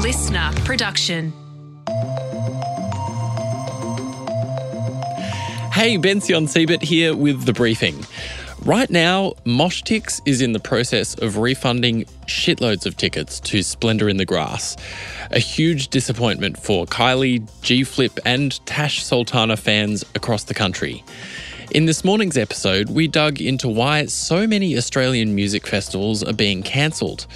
LiSTNR production. Hey, Bension Siebert here with the briefing. Right now, Moshtix is in the process of refunding shitloads of tickets to Splendour in the Grass. A huge disappointment for Kylie, G-Flip and Tash Sultana fans across the country. In this morning's episode, we dug into why so many Australian music festivals are being cancelled.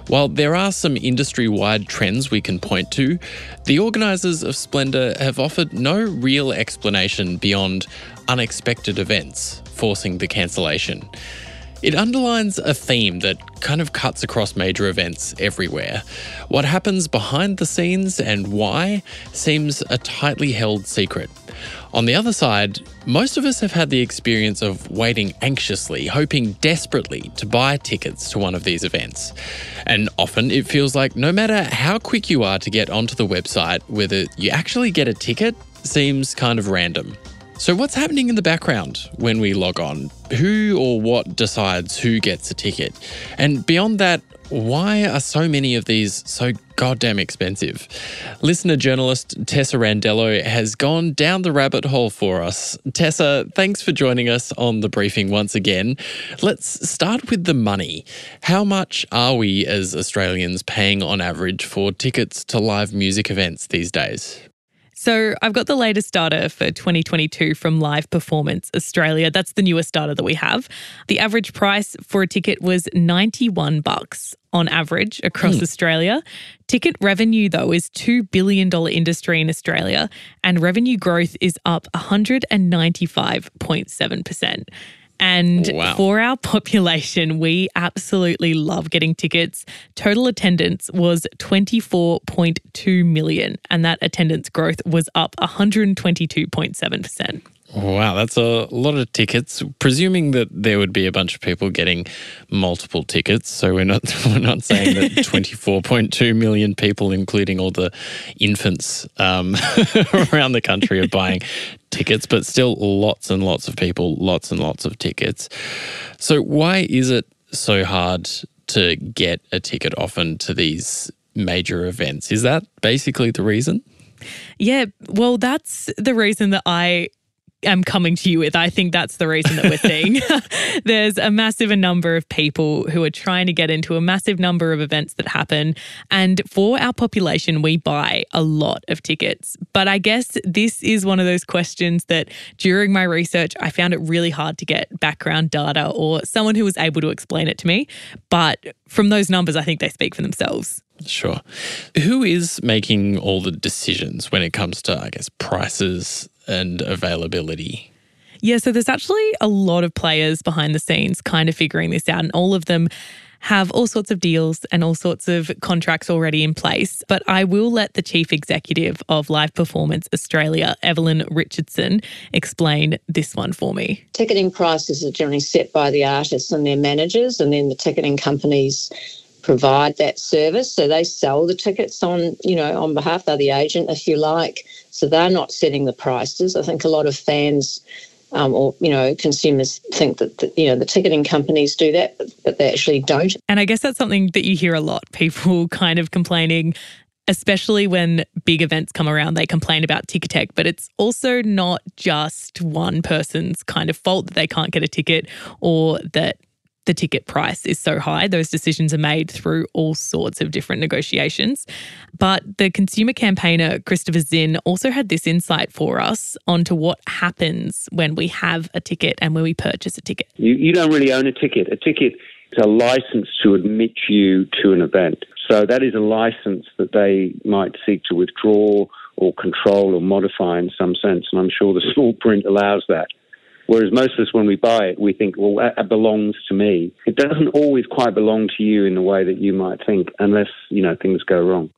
While there are some industry-wide trends we can point to, the organisers of Splendour have offered no real explanation beyond unexpected events forcing the cancellation. It underlines a theme that kind of cuts across major events everywhere. What happens behind the scenes and why seems a tightly held secret. On the other side, most of us have had the experience of waiting anxiously, hoping desperately to buy tickets to one of these events. And often it feels like no matter how quick you are to get onto the website, whether you actually get a ticket seems kind of random. So what's happening in the background when we log on? Who or what decides who gets a ticket? And beyond that, why are so many of these so goddamn expensive? Listener journalist Tessa Randello has gone down the rabbit hole for us. Tessa, thanks for joining us on The Briefing once again. Let's start with the money. How much are we as Australians paying on average for tickets to live music events these days? So I've got the latest data for 2022 from Live Performance Australia. That's the newest data that we have. The average price for a ticket was $91 on average across Australia. Ticket revenue, though, is $2 billion industry in Australia, and revenue growth is up 195.7%. And for our population, we absolutely love getting tickets. Total attendance was 24.2 million, and that attendance growth was up 122.7%. Wow, that's a lot of tickets. Presuming that there would be a bunch of people getting multiple tickets, so we're not saying that 24.2 million people, including all the infants around the country, are buying tickets, but still lots and lots of people, lots and lots of tickets. So why is it so hard to get a ticket often to these major events? Is that basically the reason? Yeah, well, that's the reason that I am coming to you with. I think that's the reason that we're seeing. There's a massive number of people who are trying to get into a massive number of events that happen. And for our population, we buy a lot of tickets. But I guess this is one of those questions that during my research, I found it really hard to get background data or someone who was able to explain it to me. But from those numbers, I think they speak for themselves. Sure. Who is making all the decisions when it comes to, I guess, prices and availability? Yeah, so there's actually a lot of players behind the scenes kind of figuring this out, and all of them have all sorts of deals and all sorts of contracts already in place. But I will let the Chief Executive of Live Performance Australia, Evelyn Richardson, explain this one for me. Ticketing prices are generally set by the artists and their managers, and then the ticketing companies provide that service. So they sell the tickets on behalf. They're the agent, if you like. So they're not setting the prices. I think a lot of fans or consumers think that the ticketing companies do that, but they actually don't. And I guess that's something that you hear a lot, people kind of complaining, especially when big events come around, they complain about Ticketek, but it's also not just one person's kind of fault that they can't get a ticket or that the ticket price is so high. Those decisions are made through all sorts of different negotiations. But the consumer campaigner, Christopher Zinn, also had this insight for us onto what happens when we have a ticket and when we purchase a ticket. You don't really own a ticket. A ticket is a license to admit you to an event. So that is a license that they might seek to withdraw or control or modify in some sense. And I'm sure the small print allows that. Whereas most of us, when we buy it, we think, well, that belongs to me. It doesn't always quite belong to you in the way that you might think, unless, things go wrong.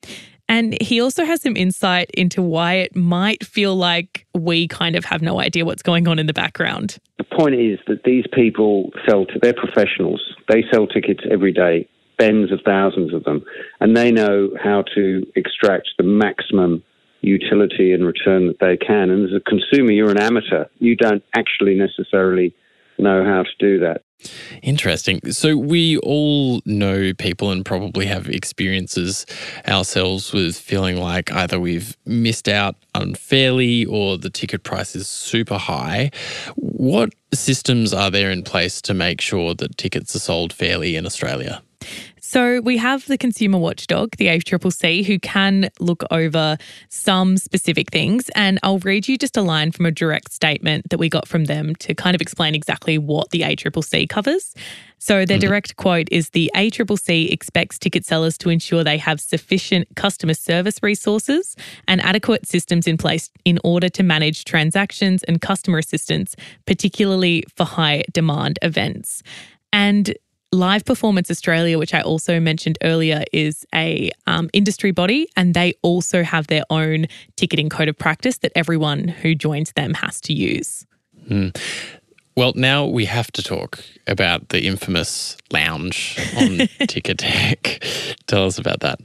And he also has some insight into why it might feel like we kind of have no idea what's going on in the background. The point is that these people they're professionals. They sell tickets every day, tens of thousands of them, and they know how to extract the maximum utility and return that they can. And as a consumer, you're an amateur. You don't actually necessarily know how to do that. Interesting. So we all know people and probably have experiences ourselves with feeling like either we've missed out unfairly or the ticket price is super high. What systems are there in place to make sure that tickets are sold fairly in Australia? So we have the consumer watchdog, the ACCC, who can look over some specific things. And I'll read you just a line from a direct statement that we got from them to kind of explain exactly what the ACCC covers. So their direct quote is, the ACCC expects ticket sellers to ensure they have sufficient customer service resources and adequate systems in place in order to manage transactions and customer assistance, particularly for high demand events. And Live Performance Australia, which I also mentioned earlier, is a industry body, and they also have their own ticketing code of practice that everyone who joins them has to use. Well, now we have to talk about the infamous lounge on Ticketek. Tell us about that.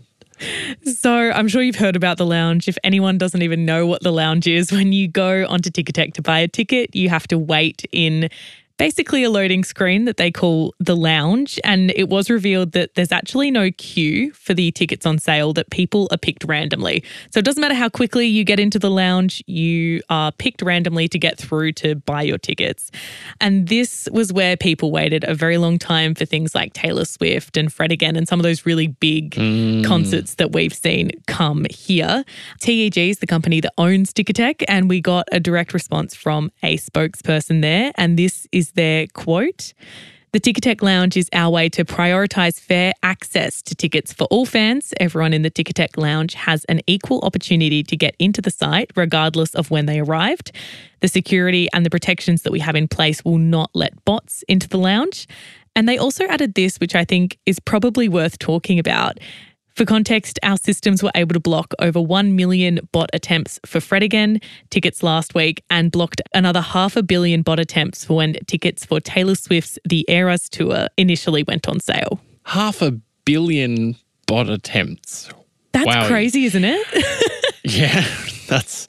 So I'm sure you've heard about the lounge. If anyone doesn't even know what the lounge is, when you go onto Ticketek to buy a ticket, you have to wait in basically a loading screen that they call the lounge. And it was revealed that there's actually no queue for the tickets on sale, that people are picked randomly. So it doesn't matter how quickly you get into the lounge, you are picked randomly to get through to buy your tickets. And this was where people waited a very long time for things like Taylor Swift and Fred Again and some of those really big concerts that we've seen come here. TEG is the company that owns Ticketek, and we got a direct response from a spokesperson there. And this is their quote: "The Ticketek Lounge is our way to prioritise fair access to tickets for all fans. Everyone in the Ticketek Lounge has an equal opportunity to get into the site, regardless of when they arrived. The security and the protections that we have in place will not let bots into the lounge." And they also added this, which I think is probably worth talking about. For context, our systems were able to block over 1 million bot attempts for Fred Again tickets last week, and blocked another 500 million bot attempts for when tickets for Taylor Swift's The Eras Tour initially went on sale. 500 million bot attempts. That's crazy, isn't it? Yeah, that's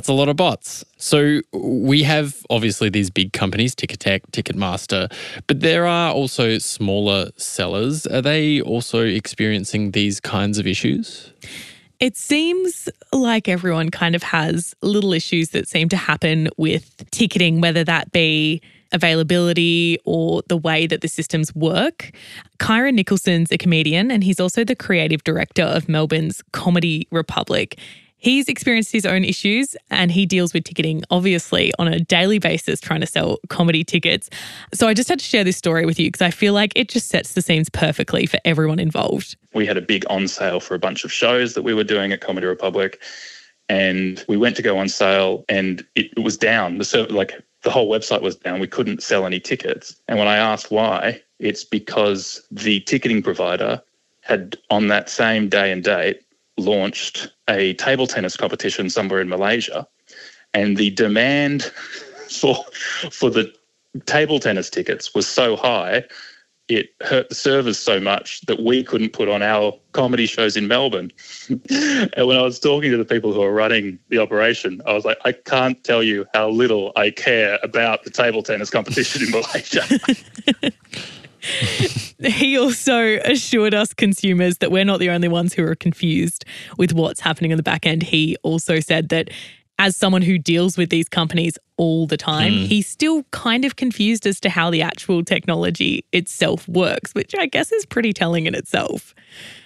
a lot of bots. So we have obviously these big companies, Ticketek, Ticketmaster, but there are also smaller sellers. Are they also experiencing these kinds of issues? It seems like everyone kind of has little issues that seem to happen with ticketing, whether that be availability or the way that the systems work. Kyra Nicholson's a comedian, and he's also the creative director of Melbourne's Comedy Republic. He's experienced his own issues, and he deals with ticketing, obviously, on a daily basis, trying to sell comedy tickets. So I just had to share this story with you because I feel like it just sets the scenes perfectly for everyone involved. We had a big on sale for a bunch of shows that we were doing at Comedy Republic, and we went to go on sale, and it was down. The whole website was down. We couldn't sell any tickets. And when I asked why, it's because the ticketing provider had, on that same day and date, launched a table tennis competition somewhere in Malaysia, and the demand for the table tennis tickets was so high, it hurt the servers so much that we couldn't put on our comedy shows in Melbourne. And when I was talking to the people who are running the operation, I was like, I can't tell you how little I care about the table tennis competition in Malaysia. He also assured us consumers that we're not the only ones who are confused with what's happening on the back end. He also said that as someone who deals with these companies all the time, he's still kind of confused as to how the actual technology itself works, which I guess is pretty telling in itself.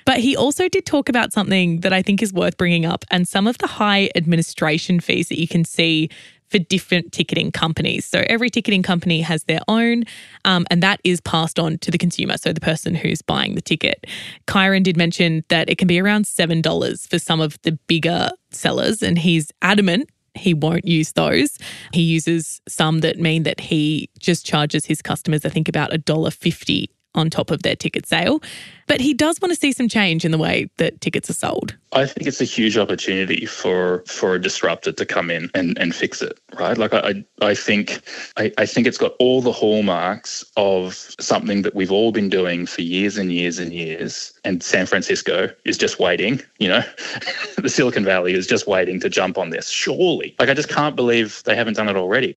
But he also did talk about something that I think is worth bringing up, and some of the high administration fees that you can see for different ticketing companies. So every ticketing company has their own, and that is passed on to the consumer, so the person who's buying the ticket. Kyron did mention that it can be around $7 for some of the bigger sellers, and he's adamant he won't use those. He uses some that mean that he just charges his customers, I think, about $1.50 on top of their ticket sale. But he does want to see some change in the way that tickets are sold. I think it's a huge opportunity for a disruptor to come in and fix it, right? Like I think it's got all the hallmarks of something that we've all been doing for years and years and years. And San Francisco is just waiting, the Silicon Valley is just waiting to jump on this, surely. Like I just can't believe they haven't done it already.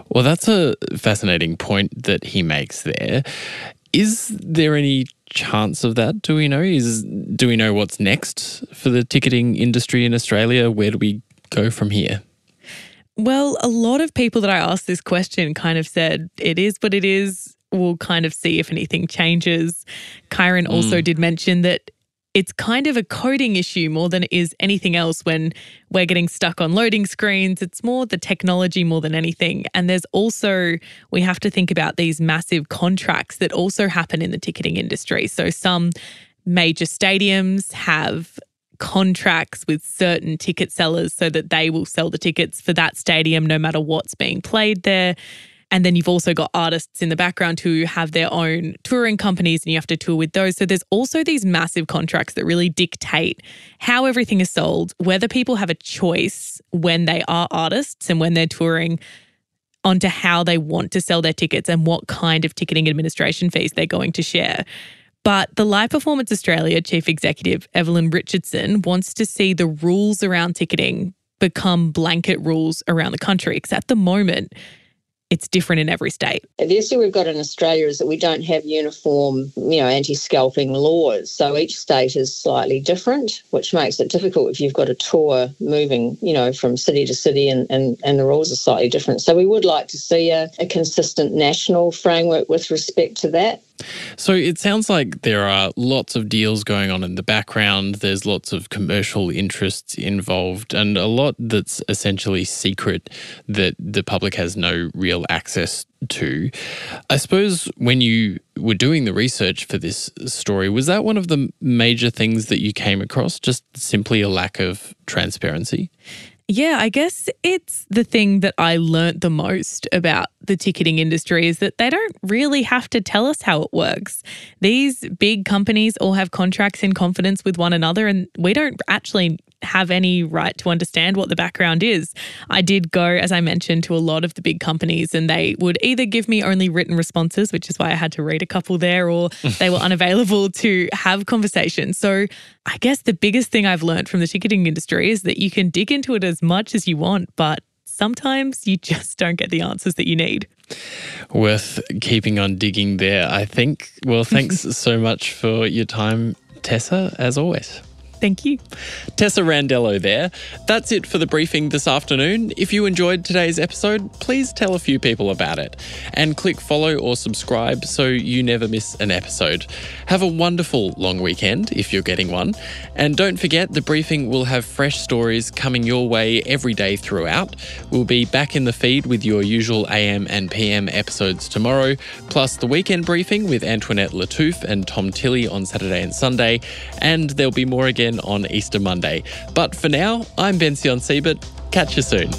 Well, that's a fascinating point that he makes there. Is there any chance of that? Do we know? Do we know what's next for the ticketing industry in Australia? Where do we go from here? Well, a lot of people that I asked this question kind of said, it is what it is. We'll kind of see if anything changes. Kyron also did mention that it's kind of a coding issue more than it is anything else when we're getting stuck on loading screens. It's more the technology more than anything. And there's also, we have to think about these massive contracts that also happen in the ticketing industry. So some major stadiums have contracts with certain ticket sellers so that they will sell the tickets for that stadium no matter what's being played there. And then you've also got artists in the background who have their own touring companies and you have to tour with those. So there's also these massive contracts that really dictate how everything is sold, whether people have a choice when they are artists and when they're touring onto how they want to sell their tickets and what kind of ticketing administration fees they're going to share. But the Live Performance Australia Chief Executive, Evelyn Richardson, wants to see the rules around ticketing become blanket rules around the country. Because at the moment, it's different in every state. The issue we've got in Australia is that we don't have uniform, anti-scalping laws. So each state is slightly different, which makes it difficult if you've got a tour moving, from city to city and the rules are slightly different. So we would like to see a consistent national framework with respect to that. So it sounds like there are lots of deals going on in the background. There's lots of commercial interests involved and a lot that's essentially secret that the public has no real access to. I suppose when you were doing the research for this story, was that one of the major things that you came across, just simply a lack of transparency? Yeah, I guess it's the thing that I learnt the most about the ticketing industry is that they don't really have to tell us how it works. These big companies all have contracts in confidence with one another and we don't actually have any right to understand what the background is. I did go, as I mentioned, to a lot of the big companies and they would either give me only written responses, which is why I had to read a couple there, or they were unavailable to have conversations. So I guess the biggest thing I've learned from the ticketing industry is that you can dig into it as much as you want, but sometimes you just don't get the answers that you need. Worth keeping on digging there, I think. Well, thanks so much for your time, Tessa, as always. Thank you. Tessa Randello there. That's it for the briefing this afternoon. If you enjoyed today's episode, please tell a few people about it and click follow or subscribe so you never miss an episode. Have a wonderful long weekend if you're getting one. And don't forget, the briefing will have fresh stories coming your way every day throughout. We'll be back in the feed with your usual AM and PM episodes tomorrow, plus the weekend briefing with Antoinette Lattouf and Tom Tilley on Saturday and Sunday. And there'll be more again on Easter Monday. But for now, I'm Bension Siebert. Catch you soon.